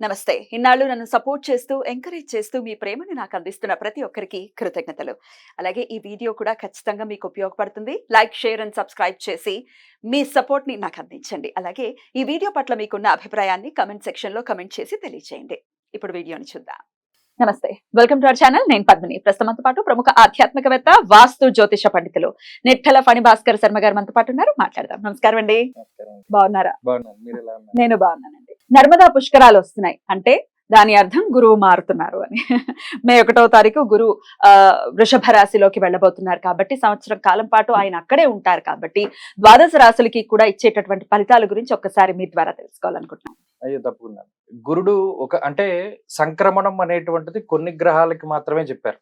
నమస్తే. ఇన్నాళ్ళు నన్ను సపోర్ట్ చేస్తూ, ఎంకరేజ్ చేస్తూ మీ ప్రేమని నాకు అందిస్తున్న ప్రతి ఒక్కరికి కృతజ్ఞతలు. అలాగే ఈ వీడియో కూడా ఖచ్చితంగా మీకు ఉపయోగపడుతుంది. లైక్, షేర్ అండ్ సబ్స్క్రైబ్ చేసి మీ సపోర్ట్‌ని నాకు అందించండి. అలాగే ఈ వీడియో పట్ల మీకున్న అభిప్రాయాన్ని కామెంట్ సెక్షన్‌లో కామెంట్ చేసి తెలియజేయండి. ఇప్పుడు వీడియోని చూద్దాం. నమస్తే. Welcome to our channel. నేను పద్మిని. ప్రస్తుతం మనతో పాటు ప్రముఖ ఆధ్యాత్మికవేత్త, వాస్తు జ్యోతిష పండితులు నిట్టల ఫణి భాస్కర్ శర్మ గారు మనతో పాటు ఉన్నారు. మాట్లాడదాం. నమస్కారం అండి. బాగున్నారా? నేను బాగున్నానండి. నర్మదా పుష్కరాలు వస్తున్నాయి అంటే దాని అర్థం గురువు మారుతున్నారు అని. మే 1వ తారీఖు గురువు వృషభ రాశిలోకి వెళ్ళబోతున్నారు కాబట్టి సంవత్సరం కాలం పాటు ఆయన అక్కడే ఉంటారు కాబట్టి ద్వాదశ రాశులకి కూడా ఇచ్చేటటువంటి ఫలితాల గురించి ఒక్కసారి మీ ద్వారా తెలుసుకోవాలనుకుంటున్నాను. అయ్యో తప్పకుండా. గురుడు అంటే సంక్రమణం అనేటువంటిది కొన్ని గ్రహాలకి మాత్రమే చెప్పారు.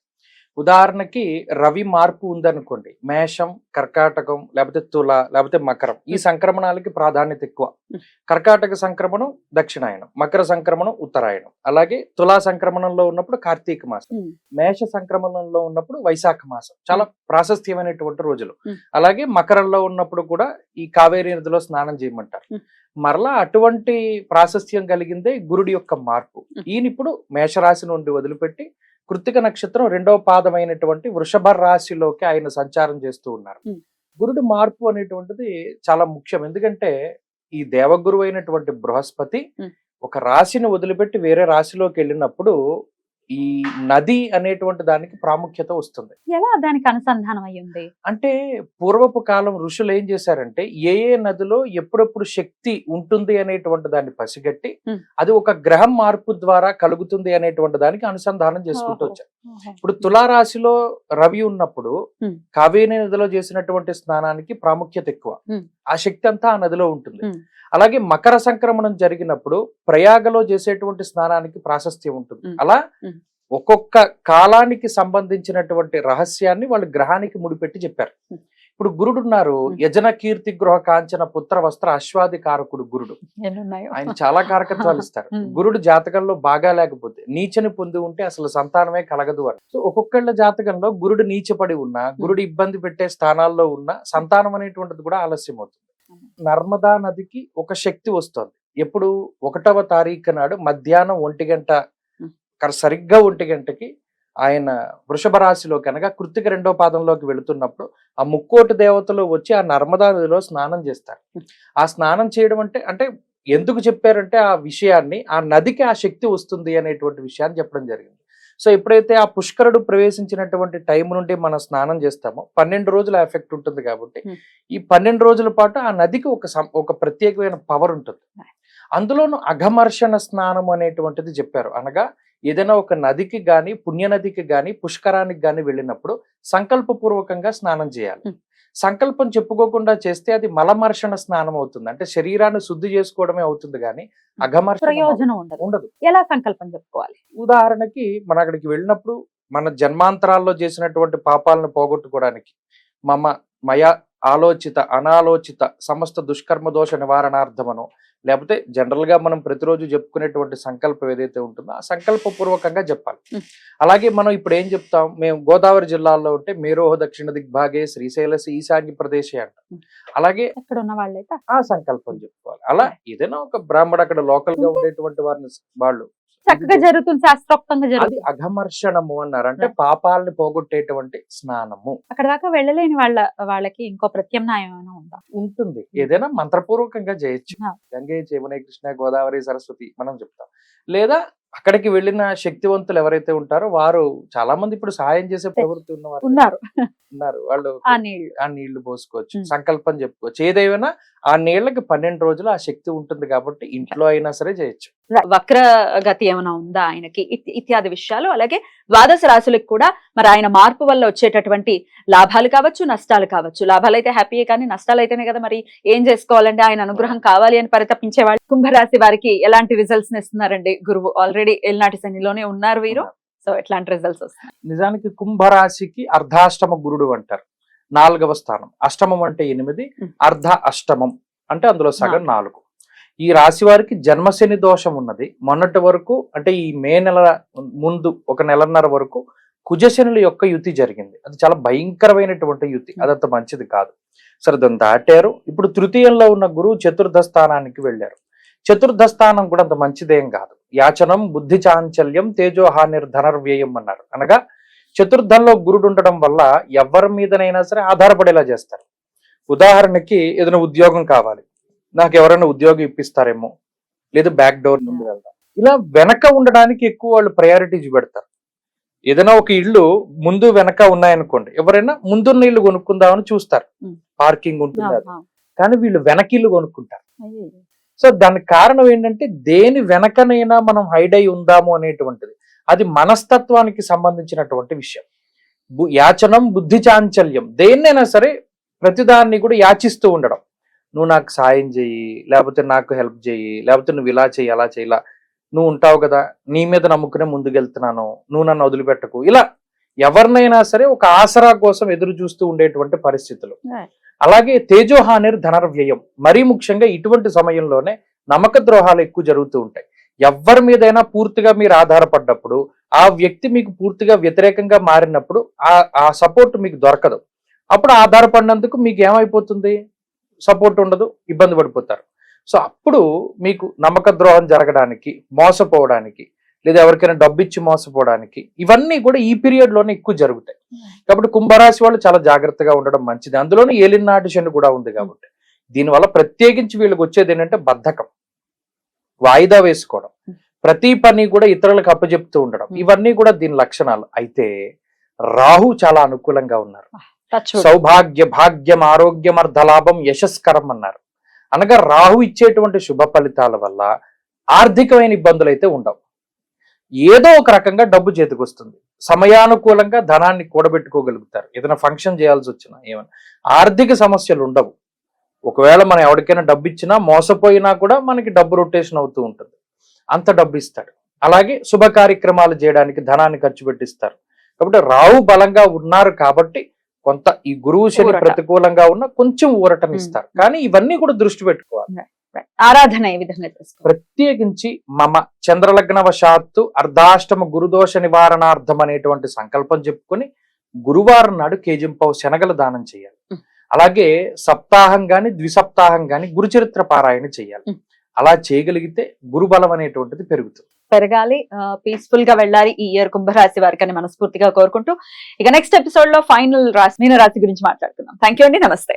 ఉదాహరణకి రవి మార్పు ఉందనుకోండి, మేషం, కర్కాటకం, లేకపోతే తుల, లేకపోతే మకరం, ఈ సంక్రమణాలకి ప్రాధాన్యత ఎక్కువ. కర్కాటక సంక్రమణం దక్షిణాయనం, మకర సంక్రమణం ఉత్తరాయణం, అలాగే తులా సంక్రమణంలో ఉన్నప్పుడు కార్తీక మాసం, మేష సంక్రమణంలో ఉన్నప్పుడు వైశాఖ మాసం, చాలా ప్రాశస్త్యమైనటువంటి రోజులు. అలాగే మకరంలో ఉన్నప్పుడు కూడా ఈ కావేరీ నదిలో స్నానం చేయమంటారు. మరలా అటువంటి ప్రాశస్త్యం కలిగిందే గురుడి యొక్క మార్పు. ఈయన ఇప్పుడు మేషరాశి నుండి వదిలిపెట్టి కృత్తిక నక్షత్రం 2వ పాదమైనటువంటి వృషభ రాశిలోకి ఆయన సంచారం చేస్తూ ఉన్నారు. గురుడు మార్పు అనేటువంటిది చాలా ముఖ్యం. ఎందుకంటే ఈ దేవగురు అయినటువంటి బృహస్పతి ఒక రాశిని వదిలిపెట్టి వేరే రాశిలోకి వెళ్ళినప్పుడు ఈ నది అనేటువంటి దానికి ప్రాముఖ్యత వస్తుంది. ఎలా దానికి అనుసంధానం అయ్యింది అంటే పూర్వపు కాలం ఋషులు ఏం చేశారంటే ఏ నదిలో ఎప్పుడెప్పుడు శక్తి ఉంటుంది అనేటువంటి దాన్ని పసిగట్టి అది ఒక గ్రహం మార్పు ద్వారా కలుగుతుంది అనేటువంటి దానికి అనుసంధానం చేసుకుంటూ వచ్చారు. ఇప్పుడు తులారాశిలో రవి ఉన్నప్పుడు కావేరీ నదిలో చేసినటువంటి స్నానానికి ప్రాముఖ్యత ఎక్కువ. ఆ శక్తి అంతా ఆ నదిలో ఉంటుంది. అలాగే మకర సంక్రమణం జరిగినప్పుడు ప్రయాగలో చేసేటువంటి స్నానానికి ప్రాశస్త్యం ఉంటుంది. అలా ఒక్కొక్క కాలానికి సంబంధించినటువంటి రహస్యాన్ని వాళ్ళు గ్రహానికి ముడిపెట్టి చెప్పారు. ఇప్పుడు గురుడు ఉన్నారు, యజన కీర్తి గృహ కాంచన పుత్ర వస్త్ర అశ్వాది కారకుడు గురుడు. ఆయన చాలా కారకత్వాలు ఇస్తారు. గురుడు జాతకంలో బాగా లేకపోతే నీచని పొంది ఉంటే అసలు సంతానమే కలగదు అని. సో ఒక్కొక్కళ్ళ జాతకంలో గురుడు నీచపడి ఉన్నా, గురుడు ఇబ్బంది పెట్టే స్థానాల్లో ఉన్న సంతానం అనేటువంటిది కూడా ఆలస్యం అవుతుంది. నర్మదా నదికి ఒక శక్తి వస్తుంది. ఎప్పుడు 1వ తారీఖు నాడు మధ్యాహ్నం 1 గంట, సరిగ్గా 1 గంటకి ఆయన వృషభ రాశిలోకి అనగా కృత్తిక 2వ పాదంలోకి వెళుతున్నప్పుడు ఆ ముక్కోటి దేవతలు వచ్చి ఆ నర్మదా నదిలో స్నానం చేస్తారు. ఆ స్నానం చేయడం అంటే ఎందుకు చెప్పారంటే ఆ విషయాన్ని, ఆ నదికి ఆ శక్తి వస్తుంది అనేటువంటి విషయాన్ని చెప్పడం జరిగింది. సో ఎప్పుడైతే ఆ పుష్కరుడు ప్రవేశించినటువంటి టైం నుండి మనం స్నానం చేస్తామో 12 రోజుల ఎఫెక్ట్ ఉంటుంది కాబట్టి ఈ 12 రోజుల పాటు ఆ నదికి ఒక ప్రత్యేకమైన పవర్ ఉంటుంది. అందులోనూ అఘమర్షణ స్నానం అనేటువంటిది చెప్పారు. అనగా ఏదైనా ఒక నదికి గాని, పుణ్యనదికి గాని, పుష్కరానికి గాని వెళ్ళినప్పుడు సంకల్పపూర్వకంగా స్నానం చేయాలి. సంకల్పం చెప్పుకోకుండా చేస్తే అది మలమర్షణ స్నానం అవుతుంది. అంటే శరీరాన్ని శుద్ధి చేసుకోవడమే అవుతుంది కానీ అఘమర్షణ ప్రయోజనం ఉండదు. ఎలా సంకల్పం చెప్పుకోవాలి? ఉదాహరణకి మనం అక్కడికి వెళ్ళినప్పుడు మన జన్మాంతరాల్లో చేసినటువంటి పాపాలను పోగొట్టుకోవడానికి మయ ఆలోచిత అనాలోచిత సమస్త దుష్కర్మ దోష నివారణార్థమనో, లేకపోతే జనరల్ గా మనం ప్రతిరోజు చెప్పుకునేటువంటి సంకల్పం ఏదైతే ఉంటుందో ఆ సంకల్ప పూర్వకంగా చెప్పాలి. అలాగే మనం ఇప్పుడు ఏం చెప్తాం, మేము గోదావరి జిల్లాలో ఉంటే మేరోహ దక్షిణ దిగ్భాగే శ్రీశైలసి ఈశాన్య ప్రదేశే అంటాం. అలాగే అక్కడ ఉన్న వాళ్ళైతే ఆ సంకల్పం చెప్పుకోవాలి. అలా ఏదైనా ఒక బ్రాహ్మడు అక్కడ లోకల్ గా ఉండేటువంటి వారిని వాళ్ళు చక్కగా జరుగుతుంది, శాస్త్రోక్తంగా జరుగుతుంది. అది అఘమర్షణము అన్నారు. అంటే పాపాలని పోగొట్టేటువంటి స్నానము. అక్కడ దాకా వెళ్ళలేని వాళ్ళకి ఇంకో ప్రత్యామ్నాయం ఏమైనా ఉందా? ఉంటుంది. ఏదైనా మంత్రపూర్వకంగా చేయొచ్చు. గంగే యమునే కృష్ణ గోదావరి సరస్వతి మనం చెప్తాం. లేదా అక్కడికి వెళ్ళిన శక్తివంతులు ఎవరైతే ఉంటారో వారు చాలా మంది ఇప్పుడు సహాయం చేసే ప్రవృత్తి ఉన్నారు. వాళ్ళు ఆ నీళ్లు పోసుకోవచ్చు, సంకల్పం చెప్పుకోవచ్చు. ఏదైనా ఆ నీళ్లకి 12 రోజులు ఆ శక్తి ఉంటుంది కాబట్టి ఇంట్లో అయినా సరే చేయొచ్చు. వక్ర గతి ఏమైనా ఉందా ఆయనకి, ఇత్యాది విషయాలు. అలాగే ద్వాదశ రాశులకు కూడా మరి ఆయన మార్పు వల్ల వచ్చేటటువంటి లాభాలు కావచ్చు, నష్టాలు కావచ్చు. లాభాలు అయితే హ్యాపీయే కానీ నష్టాలు అయితేనే కదా మరి ఏం చేసుకోవాలంటే ఆయన అనుగ్రహం కావాలి అని పరితపించే వాళ్ళు. కుంభరాశి వారికి ఎలాంటి రిజల్ట్స్ ఇస్తున్నారండి గురువు? ఆల్రెడీ ఏలినాటి శనిలోనే ఉన్నారు వీరు. సో ఎట్లాంటి రిజల్ట్స్ వస్తాయి? నిజానికి కుంభరాశికి అర్ధాష్టమ గురుడు అంటారు. 4వ స్థానం. అష్టమం అంటే 8, అర్ధ అష్టమం అంటే అందులో సగం 4. ఈ రాశి వారికి జన్మశని దోషం ఉన్నది. మొన్నటి వరకు అంటే ఈ మే నెల ముందు 1 నెలన్నర వరకు కుజశనుల యొక్క యుతి జరిగింది. అది చాలా భయంకరమైనటువంటి యుతి. అదంత మంచిది కాదు. సరే దాన్ని దాటారు. ఇప్పుడు తృతీయంలో ఉన్న గురువు చతుర్థ స్థానానికి వెళ్ళారు. చతుర్థ స్థానం కూడా అంత మంచిదేం కాదు. యాచనం బుద్ధి చాంచల్యం తేజోహానిర్ ధనర్వ్యయం అన్నారు. అనగా చతుర్థంలో గురుడు ఉండడం వల్ల ఎవరి మీదనైనా సరే ఆధారపడేలా చేస్తారు. ఉదాహరణకి ఏదైనా ఉద్యోగం కావాలి, నాకు ఎవరైనా ఉద్యోగం ఇప్పిస్తారేమో, లేదా బ్యాక్ డోర్ నుండి వెళ్దాం, ఇలా వెనక ఉండడానికి ఎక్కువ వాళ్ళు ప్రయారిటీ చూపెడతారు. ఏదైనా ఒక ఇల్లు ముందు వెనక ఉన్నాయనుకోండి, ఎవరైనా ముందున్న ఇల్లు కొనుక్కుందామని చూస్తారు, పార్కింగ్ ఉంటుంది అది. కానీ వీళ్ళు వెనక ఇల్లు కొనుక్కుంటారు. సో దానికి కారణం ఏంటంటే దేని వెనకనైనా మనం హైడ్ అయి ఉందాము అనేటువంటిది. అది మనస్తత్వానికి సంబంధించినటువంటి విషయం. యాచనం బుద్ధి చాంచల్యం, దేన్నైనా సరే ప్రతిదాన్ని కూడా యాచిస్తూ ఉండడం. నువ్వు నాకు సాయం చెయ్యి, లేకపోతే నాకు హెల్ప్ చెయ్యి, లేకపోతే నువ్వు ఇలా చెయ్యి అలా చెయ్యి, నువ్వు ఉంటావు కదా, నీ మీద నమ్ముకునే ముందుకెళ్తున్నాను, నువ్వు నన్ను వదిలిపెట్టకు, ఇలా ఎవరినైనా సరే ఒక ఆసరా కోసం ఎదురు చూస్తూ ఉండేటువంటి పరిస్థితులు. అలాగే తేజోహానిర్ ధనర్వ్యయం, మరీ ముఖ్యంగా ఇటువంటి సమయంలోనే నమ్మక ద్రోహాలు ఎక్కువ జరుగుతూ ఉంటాయి. ఎవరి మీదైనా పూర్తిగా మీరు ఆధారపడ్డప్పుడు ఆ వ్యక్తి మీకు పూర్తిగా వ్యతిరేకంగా మారినప్పుడు ఆ సపోర్ట్ మీకు దొరకదు. అప్పుడు ఆధారపడినందుకు మీకు ఏమైపోతుంది, సపోర్ట్ ఉండదు, ఇబ్బంది పడిపోతారు. సో అప్పుడు మీకు నమ్మక ద్రోహం జరగడానికి, మోసపోవడానికి, లేదా ఎవరికైనా డబ్బు ఇచ్చి మోసపోవడానికి, ఇవన్నీ కూడా ఈ పీరియడ్ లోనే ఎక్కువ జరుగుతాయి. కాబట్టి కుంభరాశి వాళ్ళు చాలా జాగ్రత్తగా ఉండడం మంచిది. అందులోనే ఏలినాటి శని కూడా ఉంది కాబట్టి దీనివల్ల ప్రత్యేకించి వీళ్ళకి వచ్చేది ఏంటంటే బద్ధకం, వాయిదా వేసుకోవడం, ప్రతి పని కూడా ఇతరులకు అప్పచెప్తూ ఉండడం, ఇవన్నీ కూడా దీని లక్షణాలు. అయితే రాహు చాలా అనుకూలంగా ఉన్నారు. సౌభాగ్య భాగ్యం ఆరోగ్యం అర్ధలాభం యశస్కరం అన్నారు. అనగా రాహు ఇచ్చేటువంటి శుభ ఫలితాల వల్ల ఆర్థికమైన ఇబ్బందులు అయితే ఉండవు. ఏదో ఒక రకంగా డబ్బు చేతికి వస్తుంది, సమయానుకూలంగా ధనాన్ని కూడబెట్టుకోగలుగుతారు. ఏదైనా ఫంక్షన్ చేయాల్సి వచ్చినా ఏమైనా ఆర్థిక సమస్యలు ఉండవు. ఒకవేళ మనం ఎవరికైనా డబ్బు ఇచ్చినా మోసపోయినా కూడా మనకి డబ్బు రొటేషన్ అవుతూ ఉంటుంది, అంత డబ్బు ఇస్తాడు. అలాగే శుభ కార్యక్రమాలు చేయడానికి ధనాన్ని ఖర్చు పెట్టిస్తారు. కాబట్టి రాహు బలంగా ఉన్నారు కాబట్టి కొంత ఈ గురువు శని ప్రతికూలంగా ఉన్న కొంచెం ఊరటనిస్తారు. కానీ ఇవన్నీ కూడా దృష్టి పెట్టుకోవాలి. ఆరాధన ఏ విధంగా చేసుకోవాలి? ప్రత్యేకించి మమ చంద్రలగ్నవశాత్తు అర్ధాష్టమ గురుదోష నివారణార్థం అనేటువంటి సంకల్పం చెప్పుకొని గురువారం నాడు కేజింపావు శనగలు దానం చేయాలి. అలాగే సప్తాహం గాని ద్విసప్తాహం గాని గురుచరిత్ర పారాయణ చేయాలి. అలా చేయగలిగితే గురుబలం అనేటువంటిది పెరగాలి, పీస్ఫుల్ గా వెళ్ళాలి ఈ ఇయర్ కుంభరాశి వారికి అని మనస్ఫూర్తిగా కోరుకుంటూ ఇక నెక్స్ట్ ఎపిసోడ్ లో ఫైనల్ రాశి మీన రాశి గురించి మాట్లాడుకుందాం. థ్యాంక్ యూ అండి, నమస్తే.